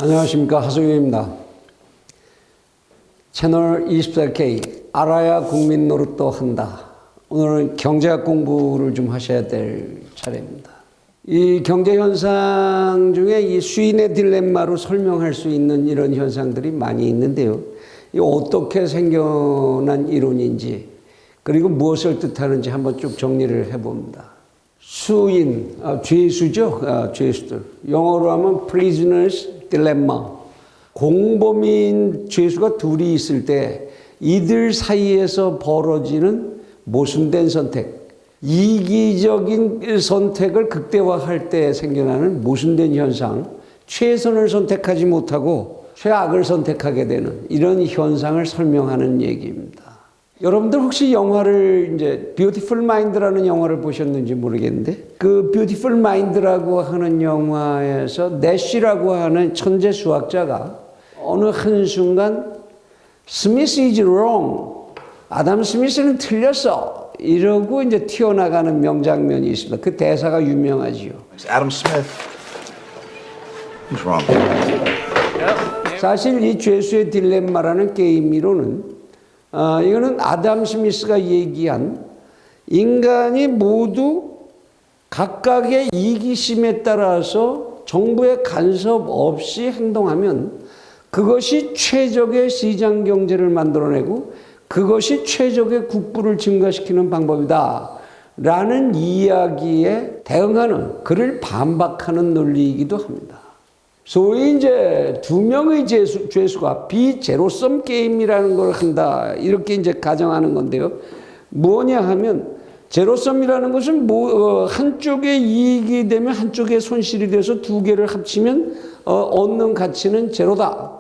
안녕하십니까, 하성윤입니다. 채널 24K 알아야 국민 노릇도 한다. 오늘은 경제학 공부를 좀 하셔야 될 차례입니다. 이 경제 현상 중에 이 수인의 딜레마로 설명할 수 있는 이런 현상들이 많이 있는데요. 이 어떻게 생겨난 이론인지 그리고 무엇을 뜻하는지 한번 쭉 정리를 해봅니다. 수인, 죄수죠. 죄수들. 영어로 하면 prisoners dilemma. 공범인 죄수가 둘이 있을 때 이들 사이에서 벌어지는 모순된 선택, 이기적인 선택을 극대화할 때 생겨나는 모순된 현상, 최선을 선택하지 못하고 최악을 선택하게 되는 이런 현상을 설명하는 얘기입니다. 여러분들 혹시 영화를 이제 Beautiful Mind라는 영화를 보셨는지 모르겠는데 그 Beautiful Mind라고 하는 영화에서 내쉬라고 하는 천재 수학자가 어느 한순간 스미스 is wrong, 아담 스미스는 틀렸어 이러고 이제 튀어나가는 명장면이 있습니다. 그 대사가 유명하지요. Adam Smith was wrong. 사실 이 죄수의 딜레마라는 게임 이론은 이거는 아담 스미스가 얘기한 인간이 모두 각각의 이기심에 따라서 정부의 간섭 없이 행동하면 그것이 최적의 시장 경제를 만들어내고 그것이 최적의 국부를 증가시키는 방법이다 라는 이야기에 대응하는, 그를 반박하는 논리이기도 합니다. 소위 이제 두 명의 죄수가 비제로섬 게임이라는 걸 한다 이렇게 이제 가정하는 건데요. 뭐냐 하면 제로섬이라는 것은 한쪽에 이익이 되면 한쪽에 손실이 돼서 두 개를 합치면 얻는 가치는 제로다.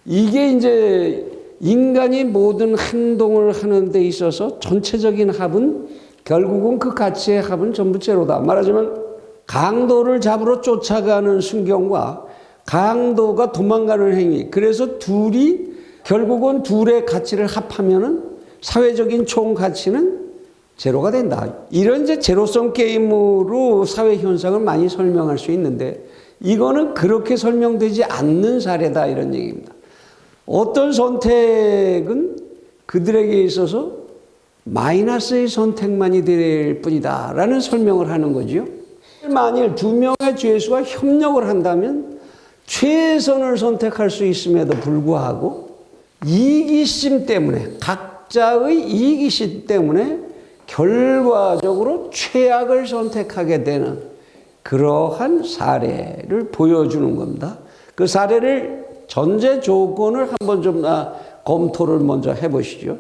이게 이제 인간이 모든 행동을 하는 데 있어서 전체적인 합은 결국은 그 가치의 합은 전부 제로다. 말하자면 강도를 잡으러 쫓아가는 순경과 강도가 도망가는 행위. 그래서 둘이 결국은 둘의 가치를 합하면은 사회적인 총 가치는 제로가 된다. 이런 이제 제로섬 게임으로 사회 현상을 많이 설명할 수 있는데 이거는 그렇게 설명되지 않는 사례다 이런 얘기입니다. 어떤 선택은 그들에게 있어서 마이너스의 선택만이 될 뿐이다 라는 설명을 하는 거죠. 만일 두 명의 죄수가 협력을 한다면 최선을 선택할 수 있음에도 불구하고 이기심 때문에, 각자의 이기심 때문에 결과적으로 최악을 선택하게 되는 그러한 사례를 보여주는 겁니다. 그 사례를 전제 조건을 한번 좀 검토를 먼저 해보시죠.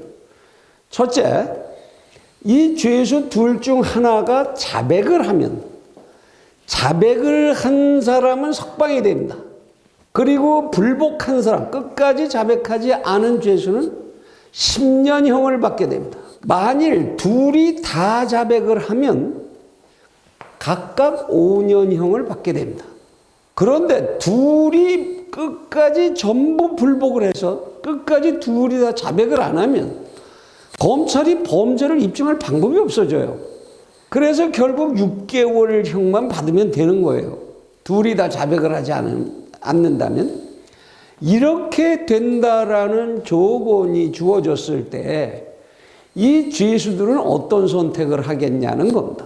첫째, 이 죄수 둘 중 하나가 자백을 하면 자백을 한 사람은 석방이 됩니다. 그리고 불복한 사람, 끝까지 자백하지 않은 죄수는 10년형을 받게 됩니다. 만일 둘이 다 자백을 하면 각각 5년형을 받게 됩니다. 그런데 둘이 끝까지 전부 불복을 해서 끝까지 둘이 다 자백을 안 하면 검찰이 범죄를 입증할 방법이 없어져요. 그래서 결국 6개월형만 받으면 되는 거예요. 둘이 다 자백을 하지 않는다면. 이렇게 된다라는 조건이 주어졌을 때 이 죄수들은 어떤 선택을 하겠냐는 겁니다.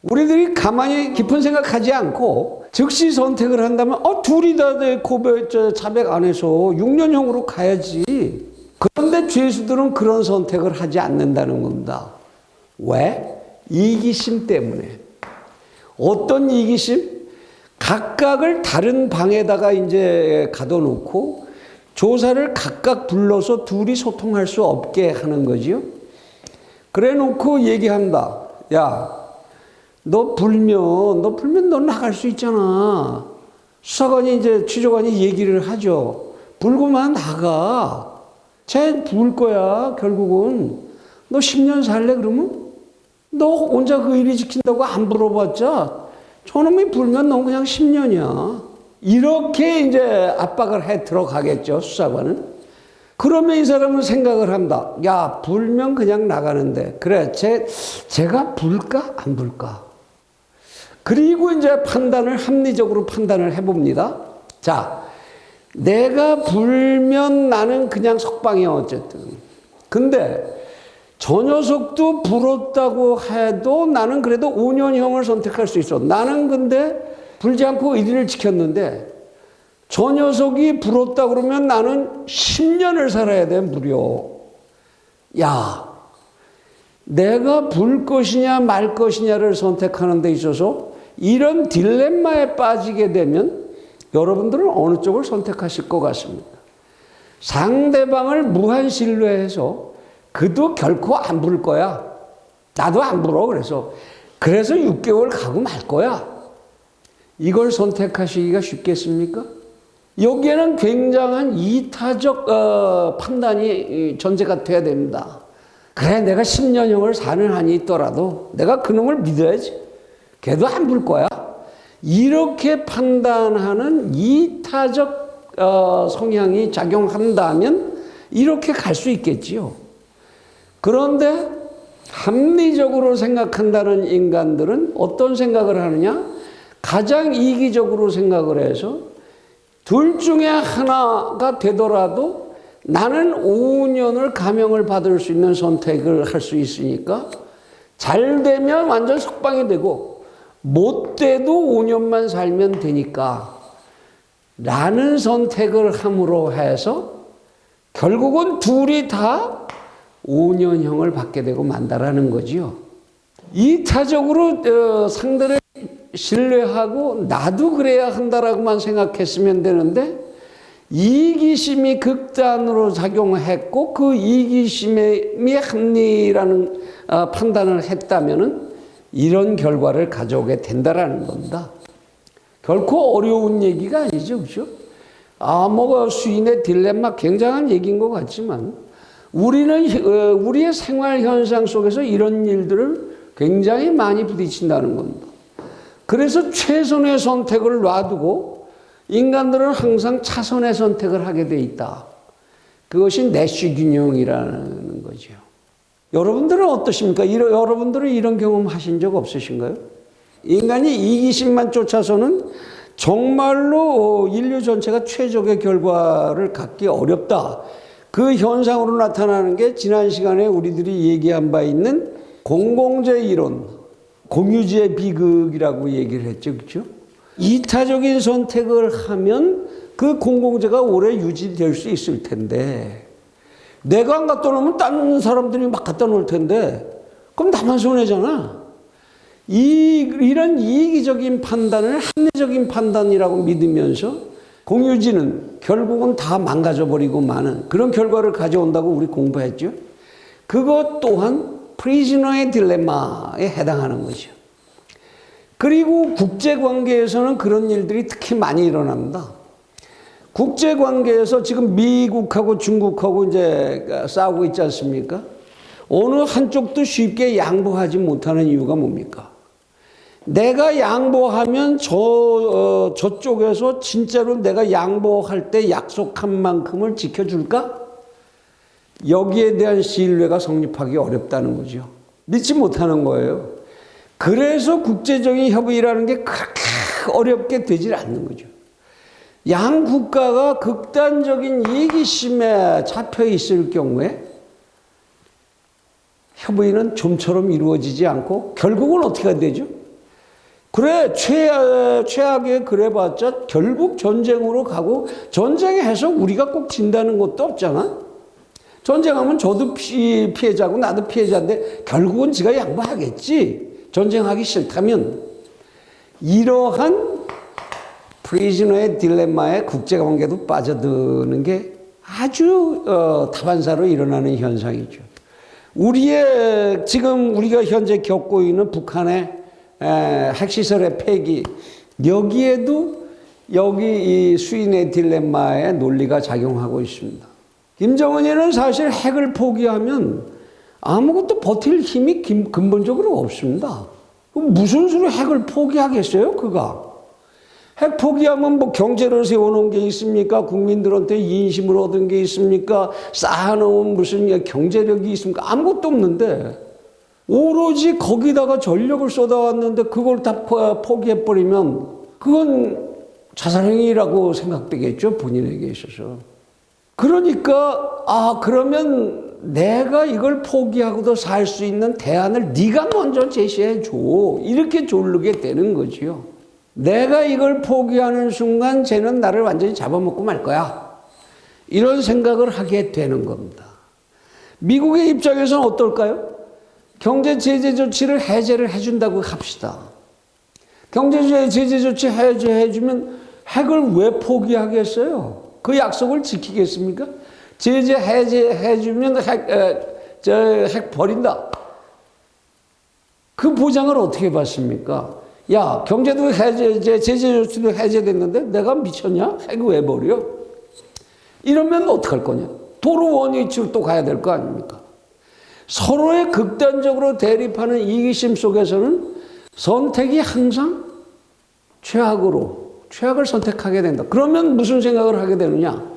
우리들이 가만히 깊은 생각하지 않고 즉시 선택을 한다면 둘이 다 자백 안 해서 6년형으로 가야지. 그런데 죄수들은 그런 선택을 하지 않는다는 겁니다. 왜? 이기심 때문에. 어떤 이기심? 각각을 다른 방에다가 이제 가둬놓고 조사를 각각 불러서 둘이 소통할 수 없게 하는 거지요. 그래 놓고 얘기한다. 야, 너 불면 너 나갈 수 있잖아. 수사관이 이제 취조관이 얘기를 하죠. 불고만 나가. 쟤 불 거야, 결국은. 너 10년 살래, 그러면? 너 혼자 그 의리 지킨다고 안 물어봤자 저놈이 불면 너 그냥 10년이야. 이렇게 이제 압박을 해 들어가겠죠, 수사관은. 그러면 이 사람은 생각을 한다. 야, 불면 그냥 나가는데. 그래, 제가 불까? 안 불까? 그리고 이제 합리적으로 판단을 해봅니다. 자, 내가 불면 나는 그냥 석방이야 어쨌든. 근데 저 녀석도 불었다고 해도 나는 그래도 5년형을 선택할 수 있어. 나는 근데 불지 않고 의리를 지켰는데 저 녀석이 불었다 그러면 나는 10년을 살아야 돼 무려. 야, 내가 불 것이냐 말 것이냐를 선택하는 데 있어서 이런 딜레마에 빠지게 되면 여러분들은 어느 쪽을 선택하실 것 같습니까? 상대방을 무한 신뢰해서 그도 결코 안 부를 거야. 나도 안 불어. 그래서 6개월 가고 말 거야. 이걸 선택하시기가 쉽겠습니까? 여기에는 굉장한 이타적 판단이 전제가 돼야 됩니다. 그래, 내가 10년형을 사는 한이 있더라도 내가 그놈을 믿어야지. 걔도 안 불 거야. 이렇게 판단하는 이타적 성향이 작용한다면 이렇게 갈 수 있겠지요. 그런데 합리적으로 생각한다는 인간들은 어떤 생각을 하느냐? 가장 이기적으로 생각을 해서 둘 중에 하나가 되더라도 나는 5년을 감형을 받을 수 있는 선택을 할 수 있으니까 잘 되면 완전 석방이 되고 못 돼도 5년만 살면 되니까 라는 선택을 함으로 해서 결국은 둘이 다 5년형을 받게 되고 만다라는 거지요. 이타적으로 상대를 신뢰하고 나도 그래야 한다라고만 생각했으면 되는데 이기심이 극단으로 작용했고 그 이기심이 합리라는 판단을 했다면은 이런 결과를 가져오게 된다라는 겁니다. 결코 어려운 얘기가 아니죠, 그렇죠? 수인의 딜레마 굉장한 얘기인 것 같지만 우리는 우리의 생활 현상 속에서 이런 일들을 굉장히 많이 부딪힌다는 겁니다. 그래서 최선의 선택을 놔두고 인간들은 항상 차선의 선택을 하게 돼 있다. 그것이 내쉬 균형이라는 거죠. 여러분들은 어떠십니까? 여러분들은 이런 경험 하신 적 없으신가요? 인간이 이기심만 쫓아서는 정말로 인류 전체가 최적의 결과를 갖기 어렵다. 그 현상으로 나타나는 게 지난 시간에 우리들이 얘기한 바 있는 공공재 이론, 공유지의 비극이라고 얘기를 했죠. 그렇죠? 이타적인 선택을 하면 그 공공재가 오래 유지될 수 있을 텐데 내가 안 갖다 놓으면 다른 사람들이 막 갖다 놓을 텐데 그럼 나만 손해잖아. 이런 이기적인 판단을 합리적인 판단이라고 믿으면서 공유지는 결국은 다 망가져버리고 마는 그런 결과를 가져온다고 우리 공부했죠. 그것 또한 프리즈너의 딜레마에 해당하는 거죠. 그리고 국제관계에서는 그런 일들이 특히 많이 일어납니다. 국제관계에서 지금 미국하고 중국하고 이제 싸우고 있지 않습니까? 어느 한쪽도 쉽게 양보하지 못하는 이유가 뭡니까? 내가 양보하면 저쪽에서 진짜로 내가 양보할 때 약속한 만큼을 지켜줄까? 여기에 대한 신뢰가 성립하기 어렵다는 거죠. 믿지 못하는 거예요. 그래서 국제적인 협의라는 게 그렇게 어렵게 되질 않는 거죠. 양 국가가 극단적인 이기심에 잡혀 있을 경우에 협의는 좀처럼 이루어지지 않고 결국은 어떻게 되죠? 그래, 최악의 그래봤자 결국 전쟁으로 가고 전쟁해서 우리가 꼭 진다는 것도 없잖아. 전쟁하면 저도 피해자고 나도 피해자인데 결국은 지가 양보하겠지. 전쟁하기 싫다면. 이러한 프리즈너의 딜레마에 국제관계도 빠져드는 게 아주 다반사로 일어나는 현상이죠. 지금 우리가 현재 겪고 있는 북한의 핵시설의 폐기, 여기에도 이 수인의 딜레마의 논리가 작용하고 있습니다. 김정은이는 사실 핵을 포기하면 아무것도 버틸 힘이 근본적으로 없습니다. 무슨 수로 핵을 포기하겠어요, 그가? 핵 포기하면 뭐 경제를 세워놓은 게 있습니까? 국민들한테 인심을 얻은 게 있습니까? 쌓아놓은 무슨 경제력이 있습니까? 아무것도 없는데 오로지 거기다가 전력을 쏟아왔는데 그걸 다 포기해버리면 그건 자살행위라고 생각되겠죠, 본인에게 있어서. 그러니까 그러면 내가 이걸 포기하고도 살 수 있는 대안을 네가 먼저 제시해 줘. 이렇게 조르게 되는 거지요. 내가 이걸 포기하는 순간 쟤는 나를 완전히 잡아먹고 말 거야. 이런 생각을 하게 되는 겁니다. 미국의 입장에서는 어떨까요? 경제 제재 조치를 해제를 해준다고 합시다. 경제 제재 조치 해제해주면 핵을 왜 포기하겠어요? 그 약속을 지키겠습니까? 제재 해제해주면 핵 버린다. 그 보장을 어떻게 받습니까? 야, 경제도 제재 조치도 해제됐는데 내가 미쳤냐? 핵을 왜 버려? 이러면 어떡할 거냐? 도로 원위치로 또 가야 될 거 아닙니까? 서로의 극단적으로 대립하는 이기심 속에서는 선택이 항상 최악을 선택하게 된다. 그러면 무슨 생각을 하게 되느냐?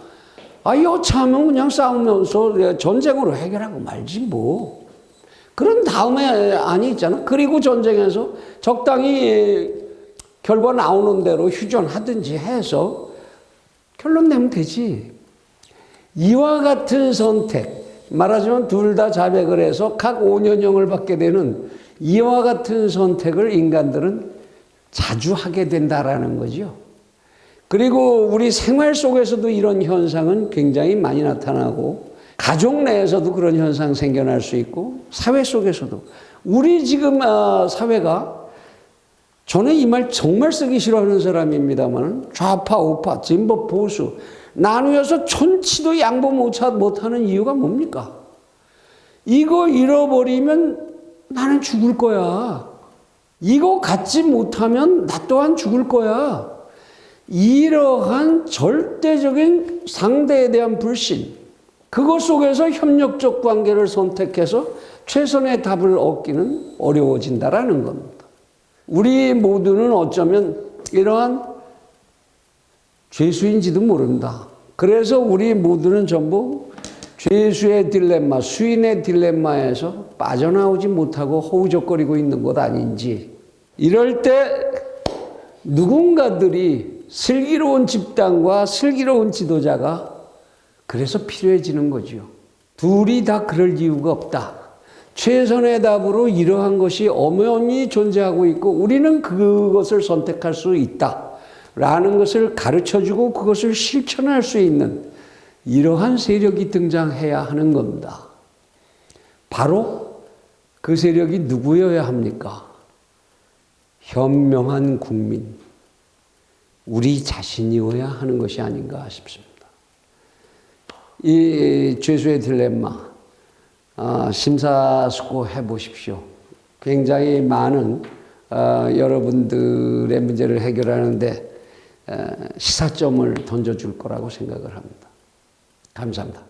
여차하면 그냥 싸우면서 전쟁으로 해결하고 말지 뭐. 그런 다음에 안이 있잖아. 그리고 전쟁에서 적당히 결과 나오는 대로 휴전하든지 해서 결론 내면 되지. 이와 같은 선택, 말하자면 둘 다 자백을 해서 각 5년형을 받게 되는 이와 같은 선택을 인간들은 자주 하게 된다라는 거죠. 그리고 우리 생활 속에서도 이런 현상은 굉장히 많이 나타나고, 가족 내에서도 그런 현상 생겨날 수 있고, 사회 속에서도. 우리 지금 사회가, 저는 이 말 정말 쓰기 싫어하는 사람입니다만, 좌파, 우파, 진보, 보수 나누어서 천치도 양보 못하는 이유가 뭡니까? 이거 잃어버리면 나는 죽을 거야. 이거 갖지 못하면 나 또한 죽을 거야. 이러한 절대적인 상대에 대한 불신, 그것 속에서 협력적 관계를 선택해서 최선의 답을 얻기는 어려워진다라는 겁니다. 우리 모두는 어쩌면 이러한 죄수인지도 모른다. 그래서 우리 모두는 전부 죄수의 딜레마, 수인의 딜레마에서 빠져나오지 못하고 허우적거리고 있는 것 아닌지. 이럴 때 누군가들이 슬기로운 집단과 슬기로운 지도자가 그래서 필요해지는 거죠. 둘이 다 그럴 이유가 없다. 최선의 답으로 이러한 것이 엄연히 존재하고 있고 우리는 그것을 선택할 수 있다. 라는 것을 가르쳐주고 그것을 실천할 수 있는 이러한 세력이 등장해야 하는 겁니다. 바로 그 세력이 누구여야 합니까? 현명한 국민, 우리 자신이어야 하는 것이 아닌가 싶습니다. 이 죄수의 딜레마 심사숙고해 보십시오. 굉장히 많은 여러분들의 문제를 해결하는데 시사점을 던져줄 거라고 생각을 합니다. 감사합니다.